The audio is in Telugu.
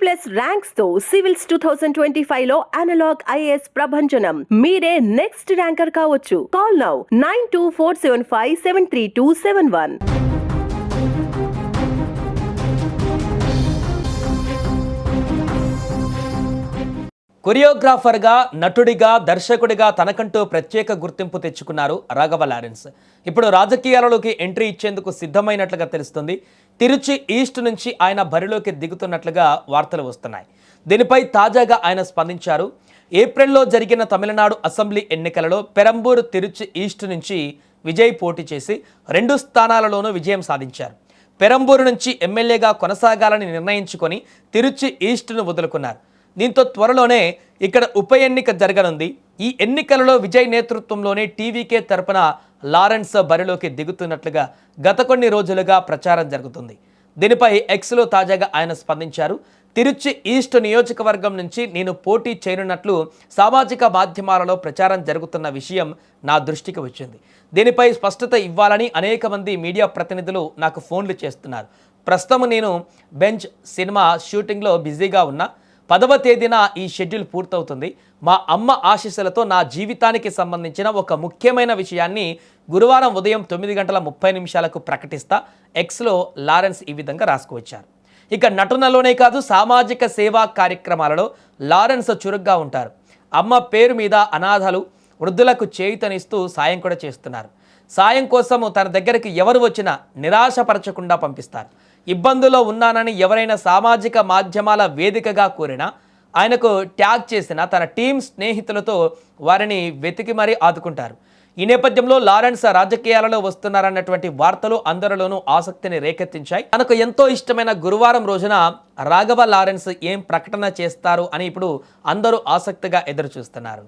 ప్లస్ ర్యాంక్స్ తో సివిల్స్ 2025 లో అనలాగ్ ఐఏఎస్ ప్రభంజనం. మీరే నెక్స్ట్ ర్యాంకర్ కావచ్చు. Call now 9247573271. కొరియోగ్రాఫర్గా, నటుడిగా, దర్శకుడిగా తనకంటూ ప్రత్యేక గుర్తింపు తెచ్చుకున్నారు రాఘవ లారెన్స్. ఇప్పుడు రాజకీయాలలోకి ఎంట్రీ ఇచ్చేందుకు సిద్ధమైనట్లుగా తెలుస్తుంది. తిరుచి ఈస్ట్ నుంచి ఆయన బరిలోకి దిగుతున్నట్లుగా వార్తలు వస్తున్నాయి. దీనిపై తాజాగా ఆయన స్పందించారు. ఏప్రిల్లో జరిగిన తమిళనాడు అసెంబ్లీ ఎన్నికలలో పెరంబూరు తిరుచి ఈస్ట్ నుంచి విజయ్ పోటీ చేసి 2 స్థానాలలోనూ విజయం సాధించారు. పెరంబూరు నుంచి ఎమ్మెల్యేగా కొనసాగాలని నిర్ణయించుకొని తిరుచి ఈస్ట్ను వదులుకున్నారు. దీంతో త్వరలోనే ఇక్కడ ఉప ఎన్నిక జరగనుంది. ఈ ఎన్నికలలో విజయ్ నేతృత్వంలోనే టీవీకే తరపున లారెన్స్ బరిలోకి దిగుతున్నట్లుగా గత కొన్ని రోజులుగా ప్రచారం జరుగుతుంది. దీనిపై ఎక్స్లో తాజాగా ఆయన స్పందించారు. తిరుచి ఈస్ట్ నియోజకవర్గం నుంచి నేను పోటీ చేయనున్నట్లు సామాజిక మాధ్యమాలలో ప్రచారం జరుగుతున్న విషయం నా దృష్టికి వచ్చింది. దీనిపై స్పష్టత ఇవ్వాలని అనేక మంది మీడియా ప్రతినిధులు నాకు ఫోన్లు చేస్తున్నారు. ప్రస్తుతం నేను బెంచ్ సినిమా షూటింగ్లో బిజీగా ఉన్నా. 10వ తేదీన ఈ షెడ్యూల్ పూర్తవుతుంది. మా అమ్మ ఆశీస్సులతో నా జీవితానికి సంబంధించిన ఒక ముఖ్యమైన విషయాన్ని గురువారం ఉదయం 9:30 ప్రకటిస్తా. ఎక్స్లో లారెన్స్ ఈ విధంగా రాసుకువచ్చారు. ఇక నటనలోనే కాదు, సామాజిక సేవా కార్యక్రమాలలో లారెన్స్ చురుగ్గా ఉంటారు. అమ్మ పేరు మీద అనాథలు, వృద్ధులకు చేయూతనిస్తూ సాయం కూడా చేస్తున్నారు. సాయం కోసం తన దగ్గరికి ఎవరు వచ్చినా నిరాశపరచకుండా పంపిస్తారు. ఇబ్బందులో ఉన్నానని ఎవరైనా సామాజిక మాధ్యమాల వేదికగా కోరినా, ఆయనకు ట్యాగ్ చేసిన తన టీం స్నేహితులతో వారిని వెతికి మరీ ఆదుకుంటారు. ఈ నేపథ్యంలో లారెన్స్ రాజకీయాలలో వస్తున్నారన్నటువంటి వార్తలు అందరిలోనూ ఆసక్తిని రేకెత్తించాయి. తనకు ఎంతో ఇష్టమైన గురువారం రోజున రాఘవ లారెన్స్ ఏం ప్రకటన చేస్తారు అని ఇప్పుడు అందరూ ఆసక్తిగా ఎదురు చూస్తున్నారు.